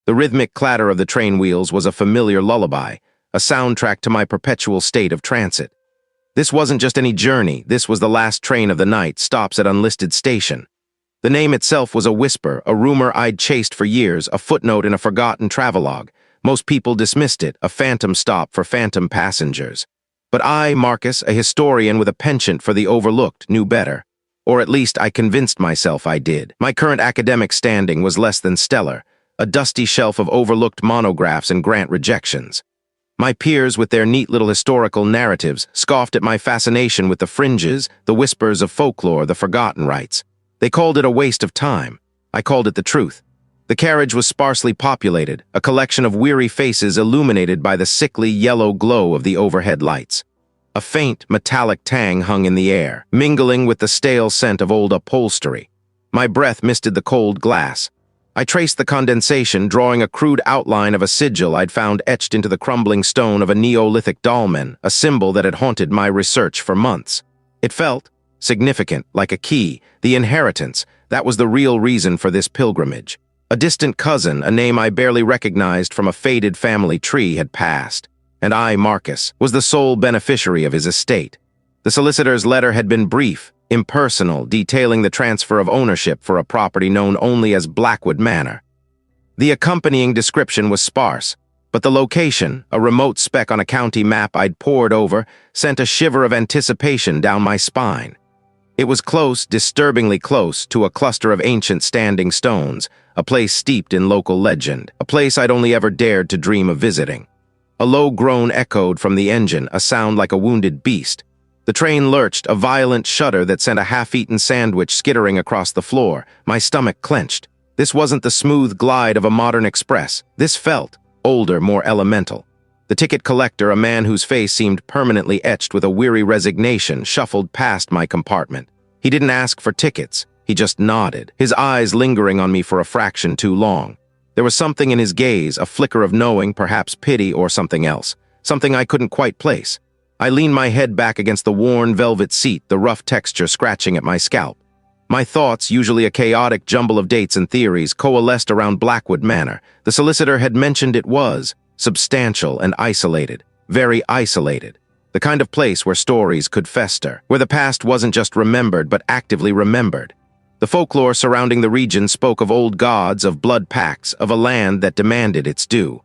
The rhythmic clatter of the train wheels was a familiar lullaby, a soundtrack to my perpetual state of transit. This wasn't just any journey, this was the last train of the night, stops at unlisted station. The name itself was a whisper, a rumor I'd chased for years, a footnote in a forgotten travelogue. Most people dismissed it, a phantom stop for phantom passengers. But I, Marcus, a historian with a penchant for the overlooked, knew better. Or at least I convinced myself I did. My current academic standing was less than stellar, a dusty shelf of overlooked monographs and grant rejections. My peers, with their neat little historical narratives, scoffed at my fascination with the fringes, the whispers of folklore, the forgotten rites. They called it a waste of time. I called it the truth. The carriage was sparsely populated, a collection of weary faces illuminated by the sickly yellow glow of the overhead lights. A faint, metallic tang hung in the air, mingling with the stale scent of old upholstery. My breath misted the cold glass. I traced the condensation, drawing a crude outline of a sigil I'd found etched into the crumbling stone of a Neolithic dolmen, a symbol that had haunted my research for months. It felt significant, like a key, the inheritance. That was the real reason for this pilgrimage. A distant cousin, a name I barely recognized from a faded family tree, had passed, and I, Marcus, was the sole beneficiary of his estate. The solicitor's letter had been brief, impersonal, detailing the transfer of ownership for a property known only as Blackwood Manor. The accompanying description was sparse, but the location, a remote speck on a county map I'd pored over, sent a shiver of anticipation down my spine. It was close, disturbingly close, to a cluster of ancient standing stones, a place steeped in local legend, a place I'd only ever dared to dream of visiting. A low groan echoed from the engine, a sound like a wounded beast. The train lurched, a violent shudder that sent a half-eaten sandwich skittering across the floor. My stomach clenched. This wasn't the smooth glide of a modern express. This felt older, more elemental. The ticket collector, a man whose face seemed permanently etched with a weary resignation, shuffled past my compartment. He didn't ask for tickets. He just nodded, his eyes lingering on me for a fraction too long. There was something in his gaze, a flicker of knowing, perhaps pity or something else, something I couldn't quite place. I leaned my head back against the worn velvet seat, the rough texture scratching at my scalp. My thoughts, usually a chaotic jumble of dates and theories, coalesced around Blackwood Manor. The solicitor had mentioned it was substantial and isolated, very isolated. The kind of place where stories could fester, where the past wasn't just remembered but actively remembered. The folklore surrounding the region spoke of old gods, of blood pacts, of a land that demanded its due.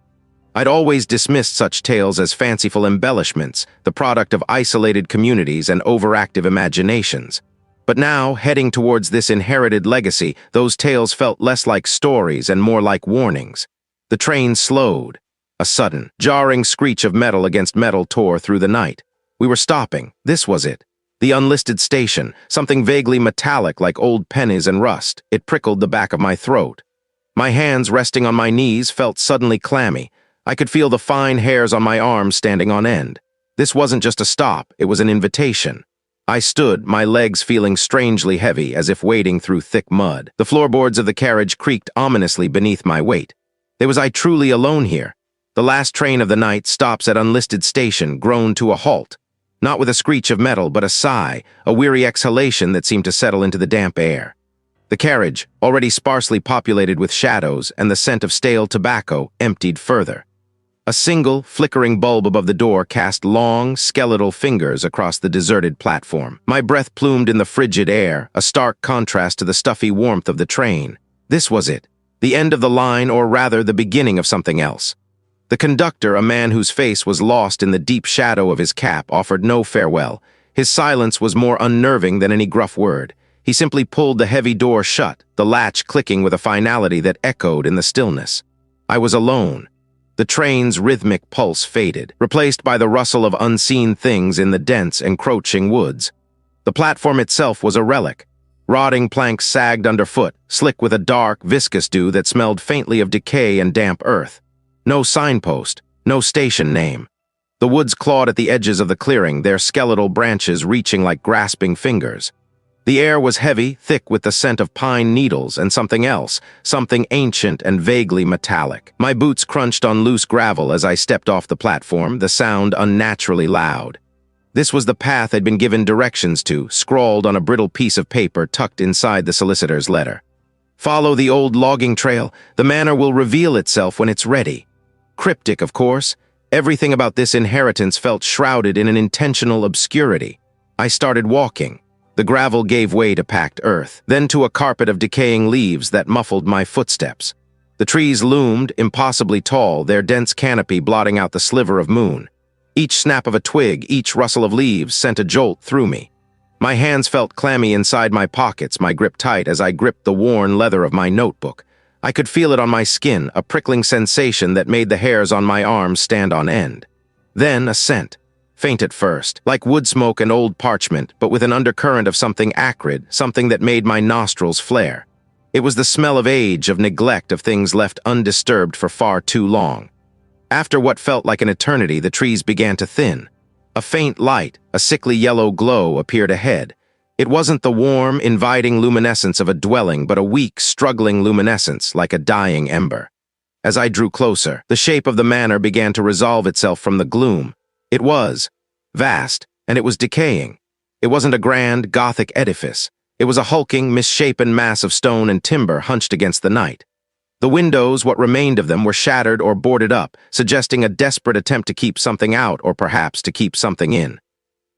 I'd always dismissed such tales as fanciful embellishments, the product of isolated communities and overactive imaginations. But now, heading towards this inherited legacy, those tales felt less like stories and more like warnings. The train slowed. A sudden, jarring screech of metal against metal tore through the night. We were stopping. This was it. The unlisted station, something vaguely metallic like old pennies and rust. It prickled the back of my throat. My hands resting on my knees felt suddenly clammy. I could feel the fine hairs on my arms standing on end. This wasn't just a stop, it was an invitation. I stood, my legs feeling strangely heavy, as if wading through thick mud. The floorboards of the carriage creaked ominously beneath my weight. Was I truly alone here? The last train of the night stops at unlisted station, groaned to a halt. Not with a screech of metal, but a sigh, a weary exhalation that seemed to settle into the damp air. The carriage, already sparsely populated with shadows and the scent of stale tobacco, emptied further. A single, flickering bulb above the door cast long, skeletal fingers across the deserted platform. My breath plumed in the frigid air, a stark contrast to the stuffy warmth of the train. This was it, the end of the line, or rather the beginning of something else. The conductor, a man whose face was lost in the deep shadow of his cap, offered no farewell. His silence was more unnerving than any gruff word. He simply pulled the heavy door shut, the latch clicking with a finality that echoed in the stillness. I was alone. The train's rhythmic pulse faded, replaced by the rustle of unseen things in the dense, encroaching woods. The platform itself was a relic. Rotting planks sagged underfoot, slick with a dark, viscous dew that smelled faintly of decay and damp earth. No signpost, no station name. The woods clawed at the edges of the clearing, their skeletal branches reaching like grasping fingers. The air was heavy, thick with the scent of pine needles and something else, something ancient and vaguely metallic. My boots crunched on loose gravel as I stepped off the platform, the sound unnaturally loud. This was the path I'd been given directions to, scrawled on a brittle piece of paper tucked inside the solicitor's letter. Follow the old logging trail. The manor will reveal itself when it's ready. Cryptic, of course. Everything about this inheritance felt shrouded in an intentional obscurity. I started walking. The gravel gave way to packed earth, then to a carpet of decaying leaves that muffled my footsteps. The trees loomed, impossibly tall, their dense canopy blotting out the sliver of moon. Each snap of a twig, each rustle of leaves sent a jolt through me. My hands felt clammy inside my pockets, my grip tight as I gripped the worn leather of my notebook. I could feel it on my skin, a prickling sensation that made the hairs on my arms stand on end. Then a scent. Faint at first, like wood smoke and old parchment, but with an undercurrent of something acrid, something that made my nostrils flare. It was the smell of age, of neglect, of things left undisturbed for far too long. After what felt like an eternity, the trees began to thin. A faint light, a sickly yellow glow, appeared ahead. It wasn't the warm, inviting luminescence of a dwelling, but a weak, struggling luminescence, like a dying ember. As I drew closer, the shape of the manor began to resolve itself from the gloom. It was vast, and it was decaying. It wasn't a grand, Gothic edifice. It was a hulking, misshapen mass of stone and timber hunched against the night. The windows, what remained of them, were shattered or boarded up, suggesting a desperate attempt to keep something out or perhaps to keep something in.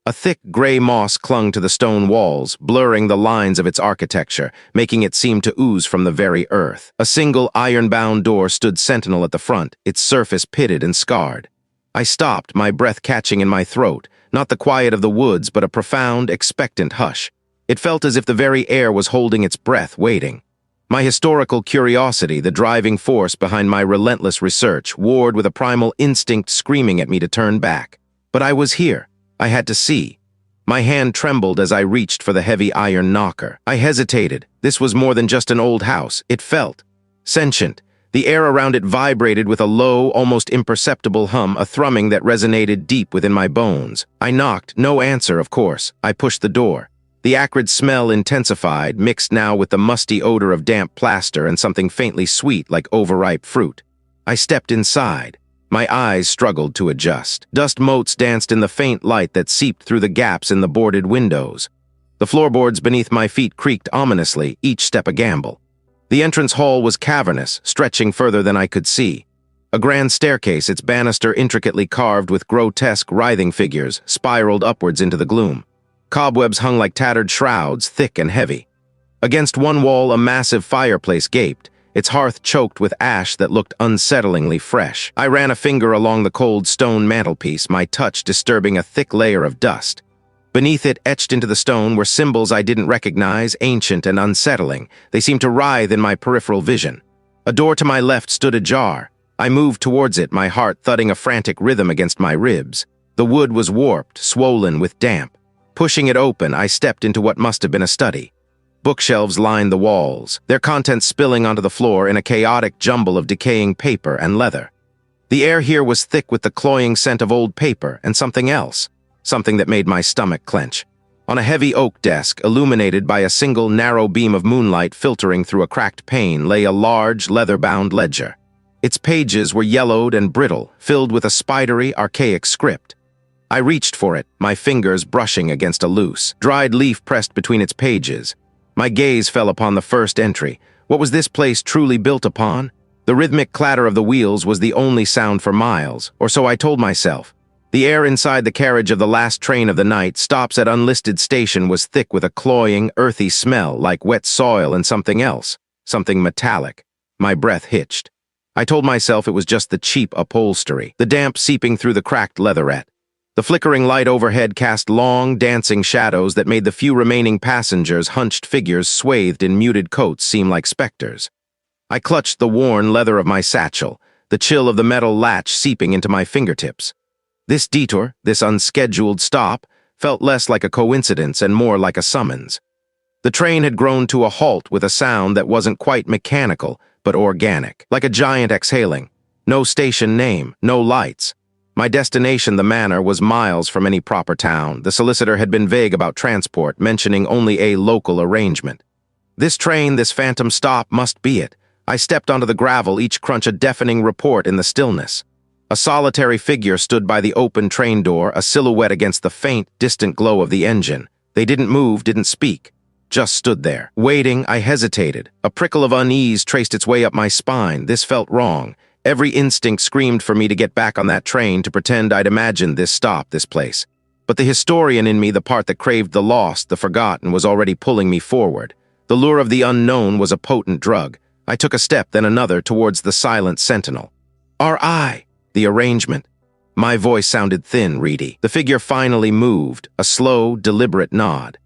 A thick gray moss clung to the stone walls, blurring the lines of its architecture, making it seem to ooze from the very earth. A single iron-bound door stood sentinel at the front, its surface pitted and scarred. I stopped, my breath catching in my throat, not the quiet of the woods, but a profound, expectant hush. It felt as if the very air was holding its breath, waiting. My historical curiosity, the driving force behind my relentless research, warred with a primal instinct screaming at me to turn back. But I was here. I had to see. My hand trembled as I reached for the heavy iron knocker. I hesitated. This was more than just an old house. It felt sentient. The air around it vibrated with a low, almost imperceptible hum, a thrumming that resonated deep within my bones. I knocked. No answer, of course. I pushed the door. The acrid smell intensified, mixed now with the musty odor of damp plaster and something faintly sweet like overripe fruit. I stepped inside. My eyes struggled to adjust. Dust motes danced in the faint light that seeped through the gaps in the boarded windows. The floorboards beneath my feet creaked ominously, each step a gamble. The entrance hall was cavernous, stretching further than I could see. A grand staircase, its banister intricately carved with grotesque, writhing figures, spiraled upwards into the gloom. Cobwebs hung like tattered shrouds, thick and heavy. Against one wall, a massive fireplace gaped, its hearth choked with ash that looked unsettlingly fresh. I ran a finger along the cold stone mantelpiece, my touch disturbing a thick layer of dust. Beneath it, etched into the stone, were symbols I didn't recognize, ancient and unsettling. They seemed to writhe in my peripheral vision. A door to my left stood ajar. I moved towards it, my heart thudding a frantic rhythm against my ribs. The wood was warped, swollen with damp. Pushing it open, I stepped into what must have been a study. Bookshelves lined the walls, their contents spilling onto the floor in a chaotic jumble of decaying paper and leather. The air here was thick with the cloying scent of old paper and something else. Something that made my stomach clench. On a heavy oak desk, illuminated by a single narrow beam of moonlight filtering through a cracked pane, lay a large, leather-bound ledger. Its pages were yellowed and brittle, filled with a spidery, archaic script. I reached for it, my fingers brushing against a loose, dried leaf pressed between its pages. My gaze fell upon the first entry. What was this place truly built upon? The rhythmic clatter of the wheels was the only sound for miles, or so I told myself. The air inside the carriage of the last train of the night, stops at unlisted station, was thick with a cloying, earthy smell like wet soil and something else, something metallic. My breath hitched. I told myself it was just the cheap upholstery, the damp seeping through the cracked leatherette. The flickering light overhead cast long, dancing shadows that made the few remaining passengers' hunched figures swathed in muted coats seem like specters. I clutched the worn leather of my satchel, the chill of the metal latch seeping into my fingertips. This detour, this unscheduled stop, felt less like a coincidence and more like a summons. The train had grown to a halt with a sound that wasn't quite mechanical, but organic, like a giant exhaling. No station name, no lights. My destination, the manor, was miles from any proper town. The solicitor had been vague about transport, mentioning only a local arrangement. This train, this phantom stop, must be it. I stepped onto the gravel, each crunch a deafening report in the stillness. A solitary figure stood by the open train door, a silhouette against the faint, distant glow of the engine. They didn't move, didn't speak. just stood there. Waiting, I hesitated. A prickle of unease traced its way up my spine. This felt wrong. Every instinct screamed for me to get back on that train, to pretend I'd imagined this stop, this place. But the historian in me, the part that craved the lost, the forgotten, was already pulling me forward. The lure of the unknown was a potent drug. I took a step, then another, towards the silent sentinel. R.I. The arrangement. My voice sounded thin, reedy. The figure finally moved, a slow, deliberate nod.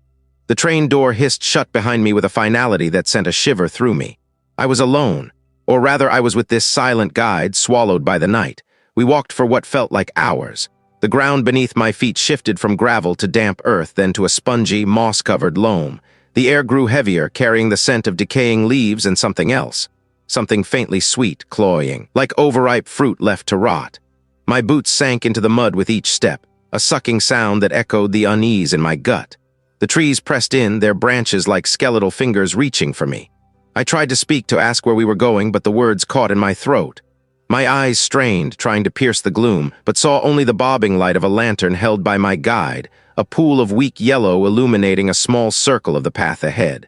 The train door hissed shut behind me with a finality that sent a shiver through me. I was alone, or rather I was with this silent guide, swallowed by the night. We walked for what felt like hours. The ground beneath my feet shifted from gravel to damp earth, then to a spongy, moss-covered loam. The air grew heavier, carrying the scent of decaying leaves and something else. Something faintly sweet, cloying, like overripe fruit left to rot. My boots sank into the mud with each step, a sucking sound that echoed the unease in my gut. The trees pressed in, their branches like skeletal fingers reaching for me. I tried to speak, to ask where we were going, but the words caught in my throat. My eyes strained, trying to pierce the gloom, but saw only the bobbing light of a lantern held by my guide, a pool of weak yellow illuminating a small circle of the path ahead.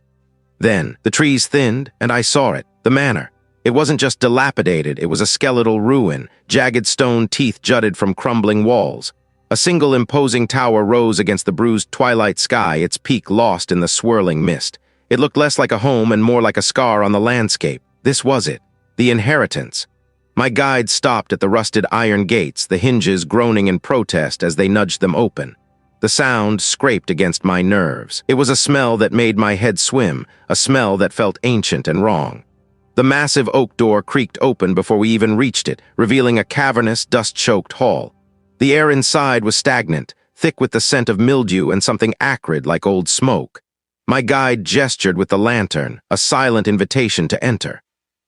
Then, the trees thinned, and I saw it, the manor. It wasn't just dilapidated, it was a skeletal ruin. Jagged stone teeth jutted from crumbling walls. A single imposing tower rose against the bruised twilight sky, its peak lost in the swirling mist. It looked less like a home and more like a scar on the landscape. This was it, the inheritance. My guide stopped at the rusted iron gates, the hinges groaning in protest as they nudged them open. The sound scraped against my nerves. It was a smell that made my head swim, a smell that felt ancient and wrong. The massive oak door creaked open before we even reached it, revealing a cavernous, dust-choked hall. The air inside was stagnant, thick with the scent of mildew and something acrid like old smoke. My guide gestured with the lantern, a silent invitation to enter.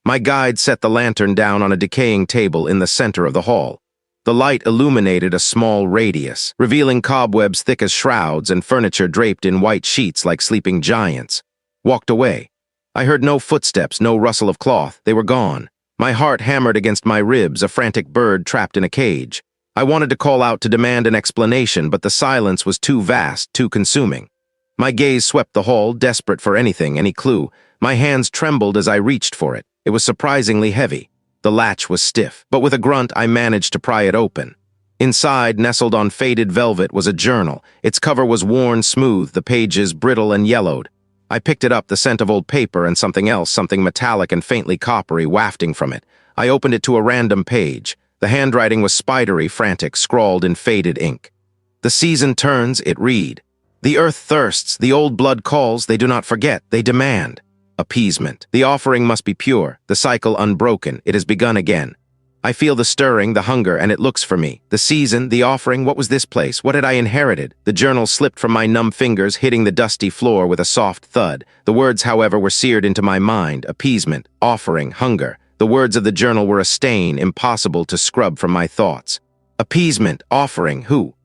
My guide set the lantern down on a decaying table in the center of the hall. The light illuminated a small radius, revealing cobwebs thick as shrouds and furniture draped in white sheets like sleeping giants. Walked away. I heard no footsteps, no rustle of cloth. They were gone. My heart hammered against my ribs, a frantic bird trapped in a cage. I wanted to call out to demand an explanation, but the silence was too vast, too consuming. My gaze swept the hall, desperate for anything, any clue. My hands trembled as I reached for it. It was surprisingly heavy. The latch was stiff, but with a grunt I managed to pry it open. Inside, nestled on faded velvet, was a journal. Its cover was worn smooth, the pages brittle and yellowed. I picked it up, the scent of old paper and something else, something metallic and faintly coppery, wafting from it. I opened it to a random page. The handwriting was spidery, frantic, scrawled in faded ink. The season turns, it read. The earth thirsts, the old blood calls, they do not forget, they demand. Appeasement. The offering must be pure, the cycle unbroken, it has begun again. I feel the stirring, the hunger, and it looks for me. The season, the offering, what was this place? What had I inherited? The journal slipped from my numb fingers, hitting the dusty floor with a soft thud. The words, however, were seared into my mind. Appeasement, offering, hunger. The words of the journal were a stain, impossible to scrub from my thoughts. Appeasement, offering, who?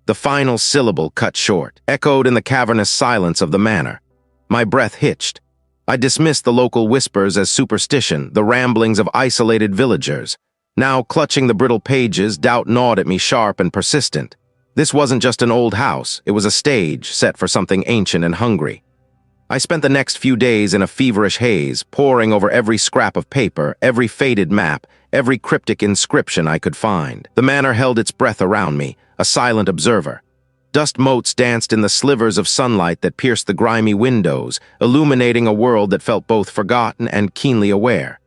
The final syllable cut short, echoed in the cavernous silence of the manor. My breath hitched. I dismissed the local whispers as superstition, the ramblings of isolated villagers. Now, clutching the brittle pages, doubt gnawed at me sharp and persistent. This wasn't just an old house, it was a stage set for something ancient and hungry. I spent the next few days in a feverish haze, poring over every scrap of paper, every faded map, every cryptic inscription I could find. The manor held its breath around me, a silent observer. Dust motes danced in the slivers of sunlight that pierced the grimy windows, illuminating a world that felt both forgotten and keenly aware.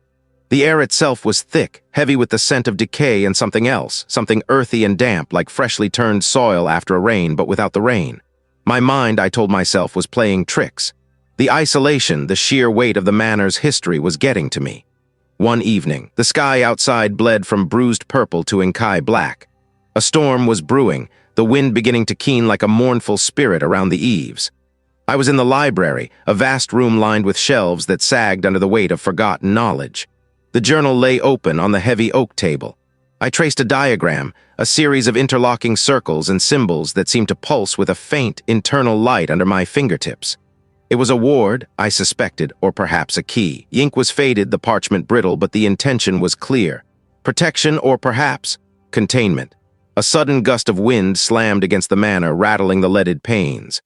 The air itself was thick, heavy with the scent of decay and something else, something earthy and damp like freshly turned soil after a rain but without the rain. My mind, I told myself, was playing tricks. The isolation, the sheer weight of the manor's history was getting to me. One evening, the sky outside bled from bruised purple to inky black. A storm was brewing, the wind beginning to keen like a mournful spirit around the eaves. I was in the library, a vast room lined with shelves that sagged under the weight of forgotten knowledge. The journal lay open on the heavy oak table. I traced a diagram, a series of interlocking circles and symbols that seemed to pulse with a faint, internal light under my fingertips. It was a ward, I suspected, or perhaps a key. The ink was faded, the parchment brittle, but the intention was clear. Protection or perhaps containment. A sudden gust of wind slammed against the manor, rattling the leaded panes.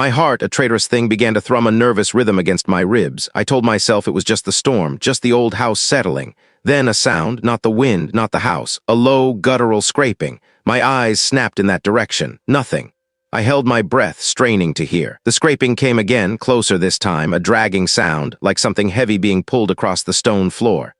My heart, a traitorous thing, began to thrum a nervous rhythm against my ribs. I told myself it was just the storm, just the old house settling. Then a sound, not the wind, not the house, a low, guttural scraping. My eyes snapped in that direction. Nothing. I held my breath, straining to hear. The scraping came again, closer this time, a dragging sound, like something heavy being pulled across the stone floor.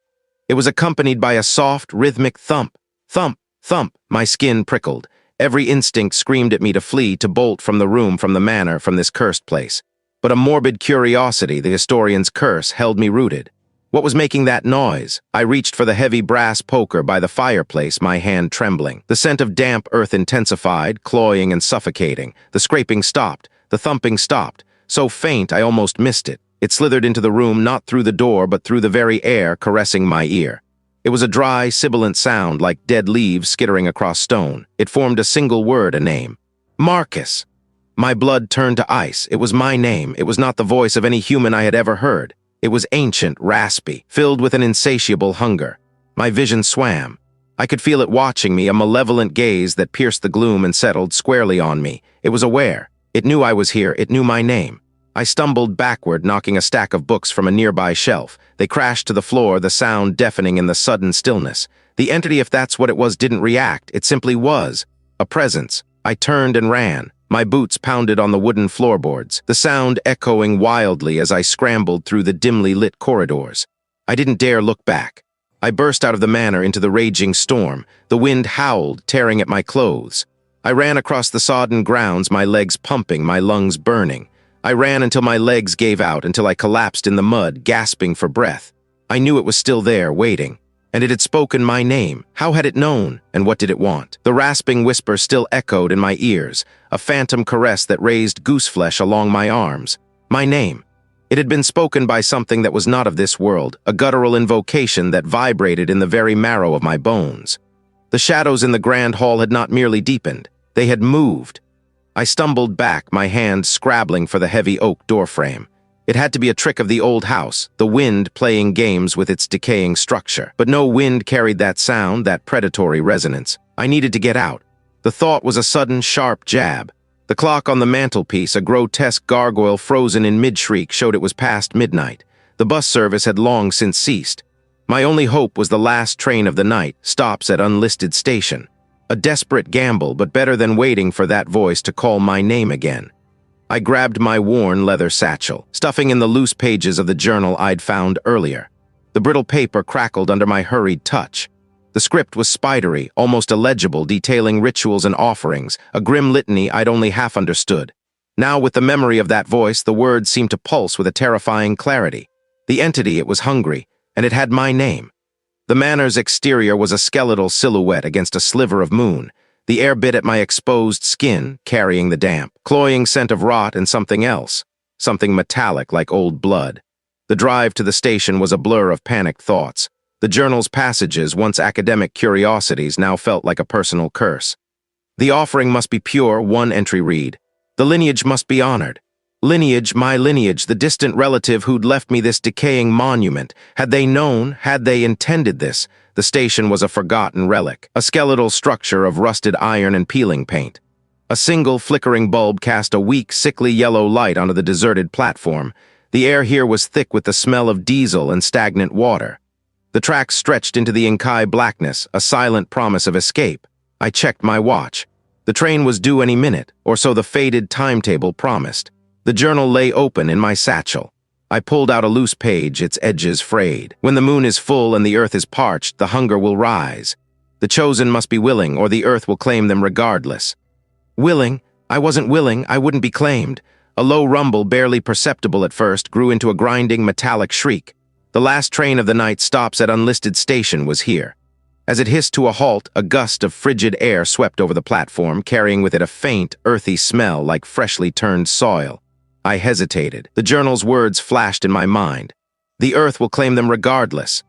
It was accompanied by a soft, rhythmic thump. Thump, thump. My skin prickled. Every instinct screamed at me to flee, to bolt from the room, from the manor, from this cursed place. But a morbid curiosity, the historian's curse, held me rooted. What was making that noise? I reached for the heavy brass poker by the fireplace, my hand trembling. The scent of damp earth intensified, cloying and suffocating. The scraping stopped. The thumping stopped. So faint I almost missed it. It slithered into the room, not through the door, but through the very air, caressing my ear. It was a dry, sibilant sound, like dead leaves skittering across stone. It formed a single word, a name. Marcus. My blood turned to ice. It was my name. It was not the voice of any human I had ever heard. It was ancient, raspy, filled with an insatiable hunger. My vision swam. I could feel it watching me, a malevolent gaze that pierced the gloom and settled squarely on me. It was aware. It knew I was here. It knew my name. I stumbled backward, knocking a stack of books from a nearby shelf. They crashed to the floor, the sound deafening in the sudden stillness. The entity, if that's what it was, didn't react. It simply was. A presence. I turned and ran. My boots pounded on the wooden floorboards, the sound echoing wildly as I scrambled through the dimly lit corridors. I didn't dare look back. I burst out of the manor into the raging storm. The wind howled, tearing at my clothes. I ran across the sodden grounds, my legs pumping, my lungs burning. I ran until my legs gave out, until I collapsed in the mud, gasping for breath. I knew it was still there, waiting. And it had spoken my name. How had it known, and what did it want? The rasping whisper still echoed in my ears, a phantom caress that raised gooseflesh along my arms. My name. It had been spoken by something that was not of this world, a guttural invocation that vibrated in the very marrow of my bones. The shadows in the grand hall had not merely deepened, they had moved. I stumbled back, my hand scrabbling for the heavy oak doorframe. It had to be a trick of the old house, the wind playing games with its decaying structure. But no wind carried that sound, that predatory resonance. I needed to get out. The thought was a sudden, sharp jab. The clock on the mantelpiece, a grotesque gargoyle frozen in mid-shriek, showed it was past midnight. The bus service had long since ceased. My only hope was the last train of the night, stops at unlisted station. A desperate gamble, but better than waiting for that voice to call my name again. I grabbed my worn leather satchel, stuffing in the loose pages of the journal I'd found earlier. The brittle paper crackled under my hurried touch. The script was spidery, almost illegible, detailing rituals and offerings, a grim litany I'd only half understood. Now, with the memory of that voice, the words seemed to pulse with a terrifying clarity. The entity, it was hungry, and it had my name. The manor's exterior was a skeletal silhouette against a sliver of moon. The air bit at my exposed skin, carrying the damp, cloying scent of rot and something else, something metallic like old blood. The drive to the station was a blur of panicked thoughts. The journal's passages, once academic curiosities, now felt like a personal curse. The offering must be pure, one entry read. The lineage must be honored. Lineage, my lineage, the distant relative who'd left me this decaying monument. Had they known, had they intended this, the station was a forgotten relic, a skeletal structure of rusted iron and peeling paint. A single flickering bulb cast a weak, sickly yellow light onto the deserted platform. The air here was thick with the smell of diesel and stagnant water. The tracks stretched into the inky blackness, a silent promise of escape. I checked my watch. The train was due any minute, or so the faded timetable promised. The journal lay open in my satchel. I pulled out a loose page, its edges frayed. When the moon is full and the earth is parched, the hunger will rise. The chosen must be willing, or the earth will claim them regardless. Willing? I wasn't willing, I wouldn't be claimed. A low rumble, barely perceptible at first, grew into a grinding metallic shriek. The last train of the night stops at unlisted station was here. As it hissed to a halt, a gust of frigid air swept over the platform, carrying with it a faint, earthy smell like freshly turned soil. I hesitated. The journal's words flashed in my mind. The earth will claim them regardless.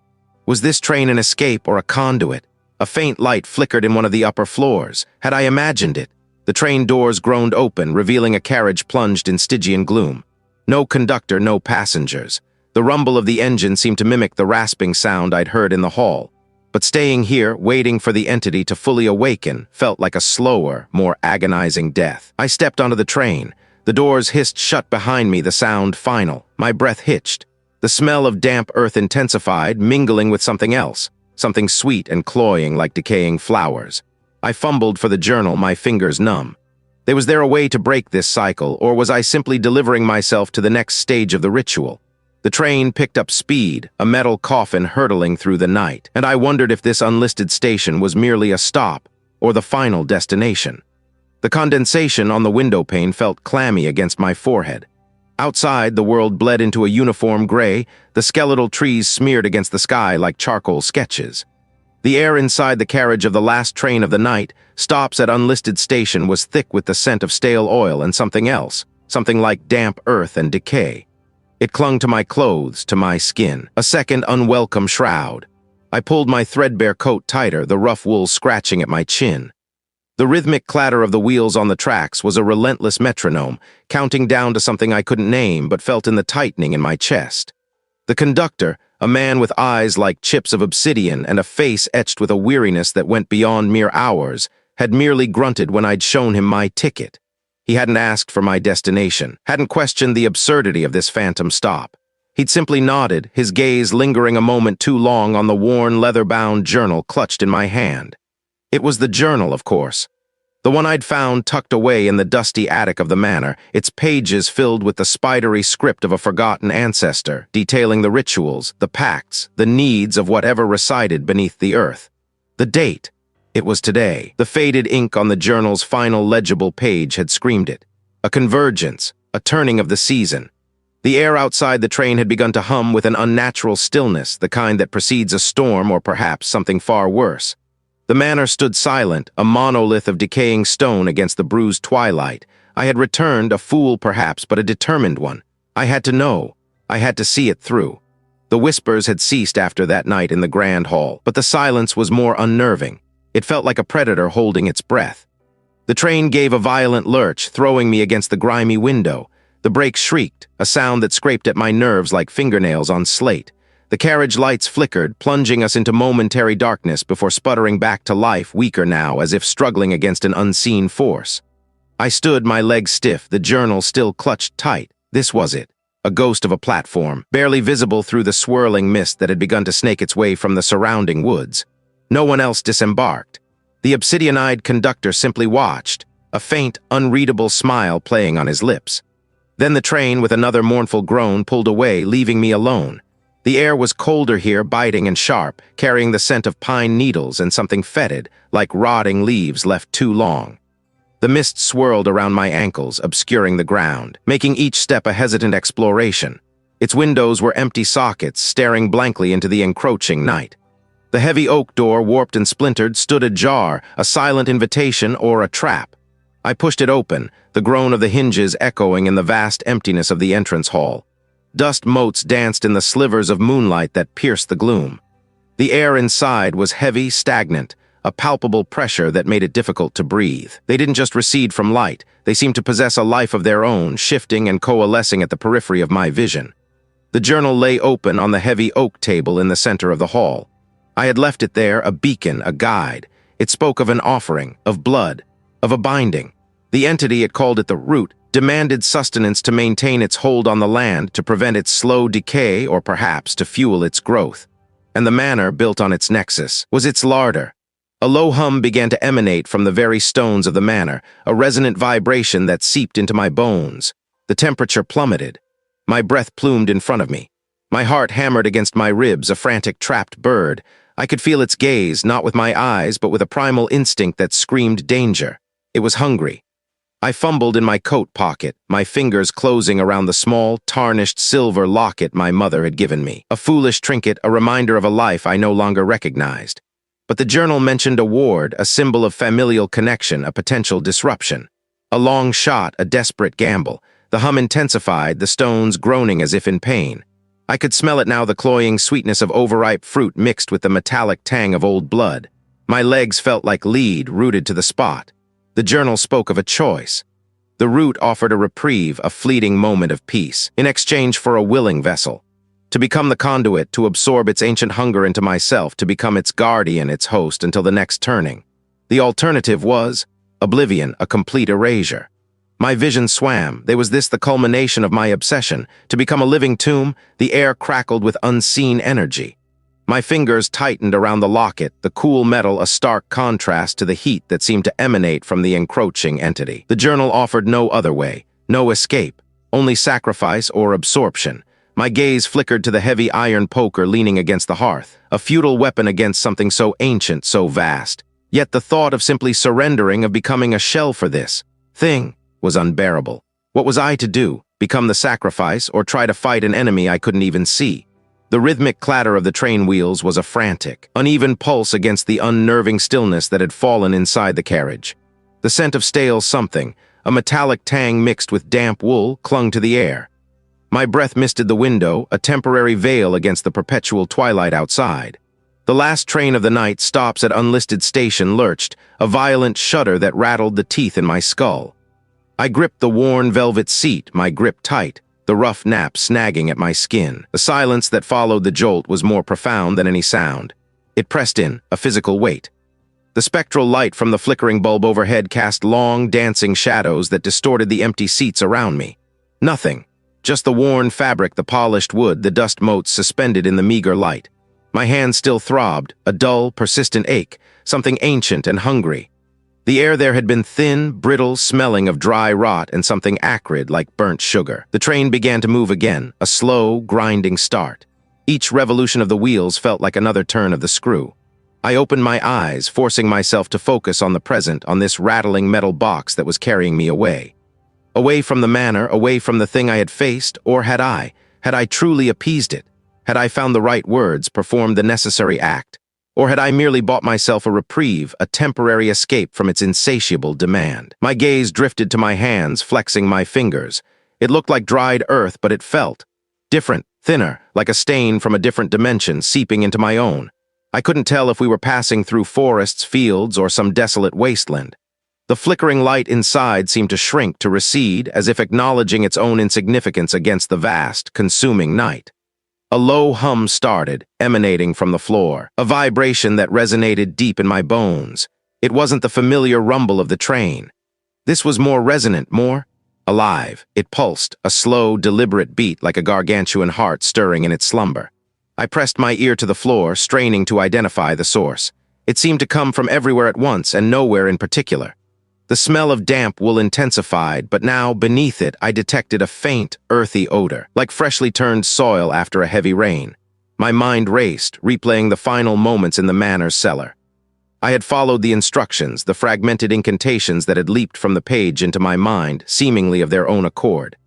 Was this train an escape or a conduit? A faint light flickered in one of the upper floors. Had I imagined it? The train doors groaned open, revealing a carriage plunged in Stygian gloom. No conductor, no passengers. The rumble of the engine seemed to mimic the rasping sound I'd heard in the hall. But staying here, waiting for the entity to fully awaken, felt like a slower, more agonizing death. I stepped onto the train. The doors hissed shut behind me, the sound final. My breath hitched. The smell of damp earth intensified, mingling with something else, something sweet and cloying like decaying flowers. I fumbled for the journal, my fingers numb. Was there a way to break this cycle, or was I simply delivering myself to the next stage of the ritual? The train picked up speed, a metal coffin hurtling through the night, and I wondered if this unlisted station was merely a stop or the final destination. The condensation on the window pane felt clammy against my forehead. Outside, the world bled into a uniform gray, the skeletal trees smeared against the sky like charcoal sketches. The air inside the carriage of the last train of the night, stops at unlisted station, was thick with the scent of stale oil and something else, something like damp earth and decay. It clung to my clothes, to my skin, a second unwelcome shroud. I pulled my threadbare coat tighter, the rough wool scratching at my chin. The rhythmic clatter of the wheels on the tracks was a relentless metronome, counting down to something I couldn't name but felt in the tightening in my chest. The conductor, a man with eyes like chips of obsidian and a face etched with a weariness that went beyond mere hours, had merely grunted when I'd shown him my ticket. He hadn't asked for my destination, hadn't questioned the absurdity of this phantom stop. He'd simply nodded, his gaze lingering a moment too long on the worn, leather-bound journal clutched in my hand. It was the journal, of course. The one I'd found tucked away in the dusty attic of the manor, its pages filled with the spidery script of a forgotten ancestor, detailing the rituals, the pacts, the needs of whatever resided beneath the earth. The date. It was today. The faded ink on the journal's final legible page had screamed it. A convergence, a turning of the season. The air outside the train had begun to hum with an unnatural stillness, the kind that precedes a storm or perhaps something far worse. The manor stood silent, a monolith of decaying stone against the bruised twilight. I had returned, a fool perhaps, but a determined one. I had to know. I had to see it through. The whispers had ceased after that night in the grand hall, but the silence was more unnerving. It felt like a predator holding its breath. The train gave a violent lurch, throwing me against the grimy window. The brakes shrieked, a sound that scraped at my nerves like fingernails on slate. The carriage lights flickered, plunging us into momentary darkness before sputtering back to life, weaker now, as if struggling against an unseen force. I stood, my legs stiff, the journal still clutched tight. This was it. A ghost of a platform, barely visible through the swirling mist that had begun to snake its way from the surrounding woods. No one else disembarked. The obsidian-eyed conductor simply watched, a faint, unreadable smile playing on his lips. Then the train, with another mournful groan, pulled away, leaving me alone. The air was colder here, biting and sharp, carrying the scent of pine needles and something fetid, like rotting leaves left too long. The mist swirled around my ankles, obscuring the ground, making each step a hesitant exploration. Its windows were empty sockets, staring blankly into the encroaching night. The heavy oak door, warped and splintered, stood ajar, a silent invitation or a trap. I pushed it open, the groan of the hinges echoing in the vast emptiness of the entrance hall. Dust motes danced in the slivers of moonlight that pierced the gloom. The air inside was heavy, stagnant, a palpable pressure that made it difficult to breathe. They didn't just recede from light, they seemed to possess a life of their own, shifting and coalescing at the periphery of my vision. The journal lay open on the heavy oak table in the center of the hall. I had left it there, a beacon, a guide. It spoke of an offering, of blood, of a binding. The entity, it called it the root, demanded sustenance to maintain its hold on the land, to prevent its slow decay, or perhaps to fuel its growth. And the manor, built on its nexus, was its larder. A low hum began to emanate from the very stones of the manor, a resonant vibration that seeped into my bones. The temperature plummeted. My breath plumed in front of me. My heart hammered against my ribs, a frantic trapped bird. I could feel its gaze, not with my eyes, but with a primal instinct that screamed danger. It was hungry. I fumbled in my coat pocket, my fingers closing around the small, tarnished silver locket my mother had given me. A foolish trinket, a reminder of a life I no longer recognized. But the journal mentioned a ward, a symbol of familial connection, a potential disruption. A long shot, a desperate gamble. The hum intensified, the stones groaning as if in pain. I could smell it now, the cloying sweetness of overripe fruit mixed with the metallic tang of old blood. My legs felt like lead, rooted to the spot. The journal spoke of a choice. The root offered a reprieve, a fleeting moment of peace, in exchange for a willing vessel. To become the conduit, to absorb its ancient hunger into myself, to become its guardian, its host, until the next turning. The alternative was oblivion, a complete erasure. My vision swam. Was this the culmination of my obsession? To become a living tomb, the air crackled with unseen energy. My fingers tightened around the locket, the cool metal a stark contrast to the heat that seemed to emanate from the encroaching entity. The journal offered no other way, no escape, only sacrifice or absorption. My gaze flickered to the heavy iron poker leaning against the hearth, a futile weapon against something so ancient, so vast. Yet the thought of simply surrendering, of becoming a shell for this thing, was unbearable. What was I to do? Become the sacrifice, or try to fight an enemy I couldn't even see? The rhythmic clatter of the train wheels was a frantic, uneven pulse against the unnerving stillness that had fallen inside the carriage. The scent of stale something, a metallic tang mixed with damp wool, clung to the air. My breath misted the window, a temporary veil against the perpetual twilight outside. The last train of the night stops at unlisted station lurched, a violent shudder that rattled the teeth in my skull. I gripped the worn velvet seat, my grip tight, the rough nap snagging at my skin. The silence that followed the jolt was more profound than any sound. It pressed in, a physical weight. The spectral light from the flickering bulb overhead cast long, dancing shadows that distorted the empty seats around me. Nothing. Just the worn fabric, the polished wood, the dust motes suspended in the meager light. My hands still throbbed, a dull, persistent ache, something ancient and hungry. The air there had been thin, brittle, smelling of dry rot and something acrid like burnt sugar. The train began to move again, a slow, grinding start. Each revolution of the wheels felt like another turn of the screw. I opened my eyes, forcing myself to focus on the present, on this rattling metal box that was carrying me away. Away from the manor, away from the thing I had faced, or had I truly appeased it? Had I found the right words, performed the necessary act? Or had I merely bought myself a reprieve, a temporary escape from its insatiable demand? My gaze drifted to my hands, flexing my fingers. It looked like dried earth, but it felt different, thinner, like a stain from a different dimension seeping into my own. I couldn't tell if we were passing through forests, fields, or some desolate wasteland. The flickering light inside seemed to shrink, to recede, as if acknowledging its own insignificance against the vast, consuming night. A low hum started, emanating from the floor, a vibration that resonated deep in my bones. It wasn't the familiar rumble of the train. This was more resonant, more alive. It pulsed, a slow, deliberate beat like a gargantuan heart stirring in its slumber. I pressed my ear to the floor, straining to identify the source. It seemed to come from everywhere at once and nowhere in particular. The smell of damp wool intensified, but now, beneath it, I detected a faint, earthy odor, like freshly turned soil after a heavy rain. My mind raced, replaying the final moments in the manor's cellar. I had followed the instructions, the fragmented incantations that had leaped from the page into my mind, seemingly of their own accord.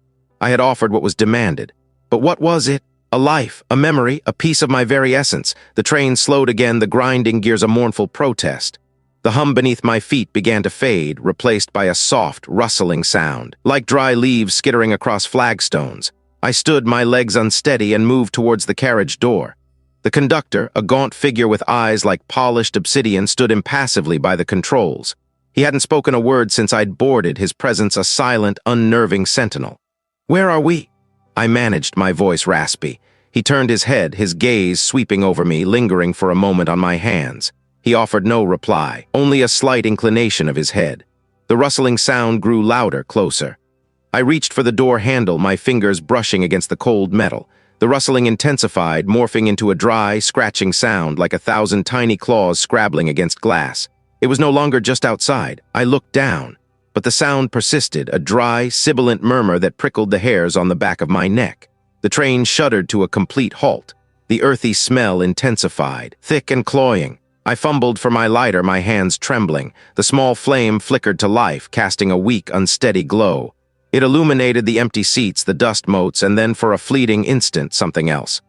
I had offered what was demanded. But what was it? A life, a memory, a piece of my very essence. The train slowed again, the grinding gears a mournful protest. The hum beneath my feet began to fade, replaced by a soft, rustling sound, like dry leaves skittering across flagstones. I stood, my legs unsteady, and moved towards the carriage door. The conductor, a gaunt figure with eyes like polished obsidian, stood impassively by the controls. He hadn't spoken a word since I'd boarded, his presence a silent, unnerving sentinel. "Where are we?" I managed, my voice raspy. He turned his head, his gaze sweeping over me, lingering for a moment on my hands. He offered no reply, only a slight inclination of his head. The rustling sound grew louder, closer. I reached for the door handle, my fingers brushing against the cold metal. The rustling intensified, morphing into a dry, scratching sound like 1,000 tiny claws scrabbling against glass. It was no longer just outside. I looked down, but the sound persisted, a dry, sibilant murmur that prickled the hairs on the back of my neck. The train shuddered to a complete halt. The earthy smell intensified, thick and cloying. I fumbled for my lighter, my hands trembling. The small flame flickered to life, casting a weak, unsteady glow. It illuminated the empty seats, the dust motes, and then for a fleeting instant, something else.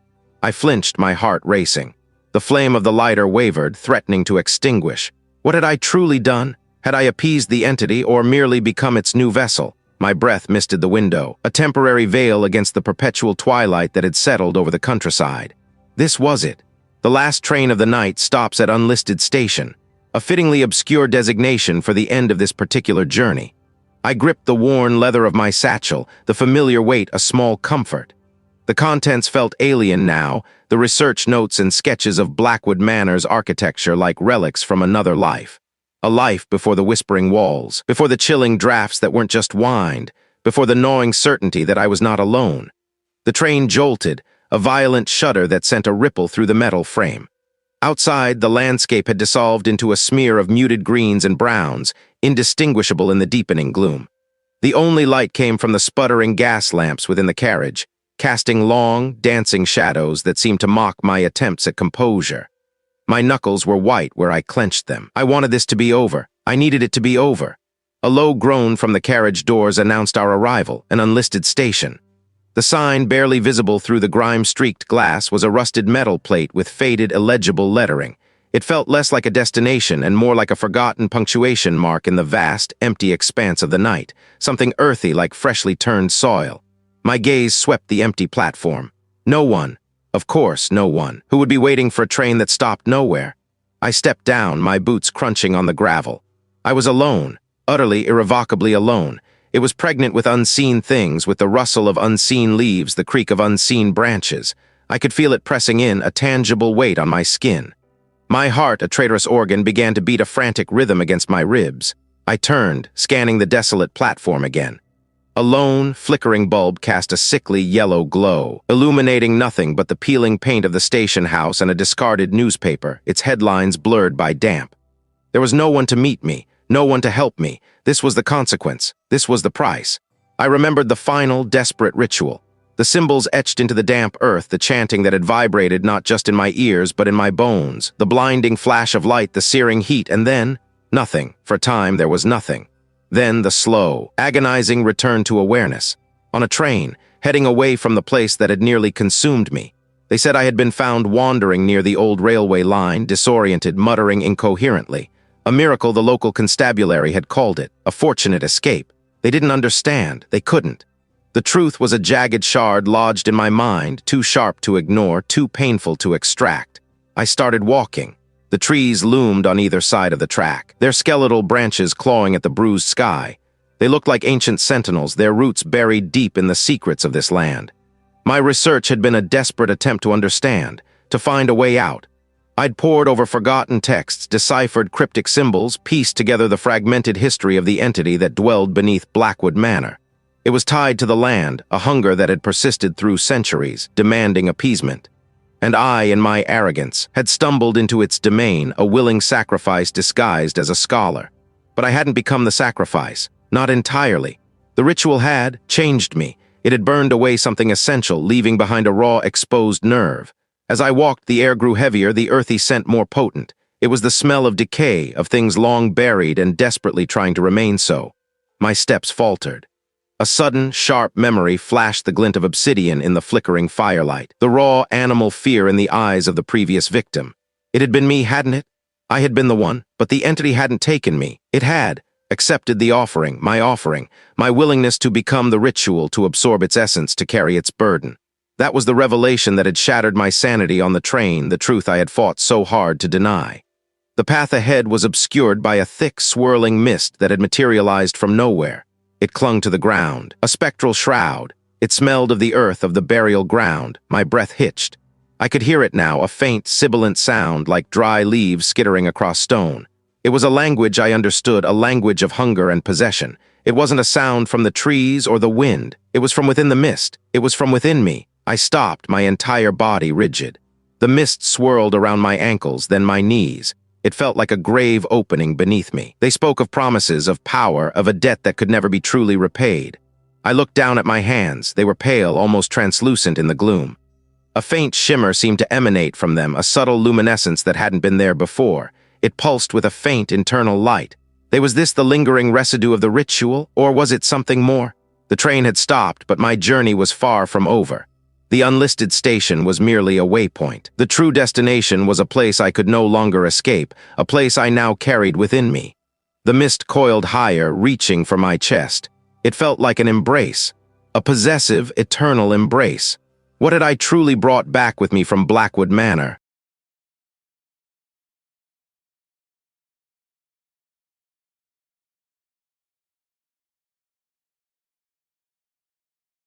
I flinched, my heart racing. The flame of the lighter wavered, threatening to extinguish. What had I truly done? Had I appeased the entity or merely become its new vessel? My breath misted the window, a temporary veil against the perpetual twilight that had settled over the countryside. This was it. The last train of the night stops at unlisted station, a fittingly obscure designation for the end of this particular journey. I gripped the worn leather of my satchel, the familiar weight a small comfort. The contents felt alien now, the research notes and sketches of Blackwood Manor's architecture like relics from another life. A life before the whispering walls, before the chilling drafts that weren't just wind, before the gnawing certainty that I was not alone. The train jolted, a violent shudder that sent a ripple through the metal frame. Outside, the landscape had dissolved into a smear of muted greens and browns, indistinguishable in the deepening gloom. The only light came from the sputtering gas lamps within the carriage, casting long, dancing shadows that seemed to mock my attempts at composure. My knuckles were white where I clenched them. I wanted this to be over. I needed it to be over. A low groan from the carriage doors announced our arrival, an unlisted station. The sign, barely visible through the grime-streaked glass, was a rusted metal plate with faded, illegible lettering. It felt less like a destination and more like a forgotten punctuation mark in the vast, empty expanse of the night, something earthy like freshly turned soil. My gaze swept the empty platform. No one, of course no one, who would be waiting for a train that stopped nowhere. I stepped down, my boots crunching on the gravel. I was alone, utterly, irrevocably alone. It was pregnant with unseen things, with the rustle of unseen leaves, the creak of unseen branches. I could feel it pressing in, a tangible weight on my skin. My heart, a traitorous organ, began to beat a frantic rhythm against my ribs. I turned, scanning the desolate platform again. A lone, flickering bulb cast a sickly yellow glow, illuminating nothing but the peeling paint of the station house and a discarded newspaper, its headlines blurred by damp. There was no one to meet me, no one to help me. This was the consequence. This was the price. I remembered the final, desperate ritual. The symbols etched into the damp earth, the chanting that had vibrated not just in my ears but in my bones, the blinding flash of light, the searing heat, and then nothing. For a time, there was nothing. Then the slow, agonizing return to awareness. On a train, heading away from the place that had nearly consumed me. They said I had been found wandering near the old railway line, disoriented, muttering incoherently. A miracle, the local constabulary had called it, a fortunate escape. They didn't understand. They couldn't. The truth was a jagged shard lodged in my mind, too sharp to ignore, too painful to extract. I started walking. The trees loomed on either side of the track, their skeletal branches clawing at the bruised sky. They looked like ancient sentinels, their roots buried deep in the secrets of this land. My research had been a desperate attempt to understand, to find a way out. I'd pored over forgotten texts, deciphered cryptic symbols, pieced together the fragmented history of the entity that dwelled beneath Blackwood Manor. It was tied to the land, a hunger that had persisted through centuries, demanding appeasement. And I, in my arrogance, had stumbled into its domain, a willing sacrifice disguised as a scholar. But I hadn't become the sacrifice, not entirely. The ritual had changed me. It had burned away something essential, leaving behind a raw, exposed nerve. As I walked, the air grew heavier, the earthy scent more potent. It was the smell of decay, of things long buried and desperately trying to remain so. My steps faltered. A sudden, sharp memory flashed the glint of obsidian in the flickering firelight, the raw animal fear in the eyes of the previous victim. It had been me, hadn't it? I had been the one, but the entity hadn't taken me. It had accepted the offering, my willingness to become the ritual, to absorb its essence, to carry its burden. That was the revelation that had shattered my sanity on the train, the truth I had fought so hard to deny. The path ahead was obscured by a thick, swirling mist that had materialized from nowhere. It clung to the ground, a spectral shroud. It smelled of the earth, of the burial ground. My breath hitched. I could hear it now, a faint, sibilant sound like dry leaves skittering across stone. It was a language I understood, a language of hunger and possession. It wasn't a sound from the trees or the wind. It was from within the mist. It was from within me. I stopped, my entire body rigid. The mist swirled around my ankles, then my knees. It felt like a grave opening beneath me. They spoke of promises, of power, of a debt that could never be truly repaid. I looked down at my hands. They were pale, almost translucent in the gloom. A faint shimmer seemed to emanate from them, a subtle luminescence that hadn't been there before. It pulsed with a faint internal light. Was this the lingering residue of the ritual, or was it something more? The train had stopped, but my journey was far from over. The unlisted station was merely a waypoint. The true destination was a place I could no longer escape, a place I now carried within me. The mist coiled higher, reaching for my chest. It felt like an embrace, a possessive, eternal embrace. What had I truly brought back with me from Blackwood Manor?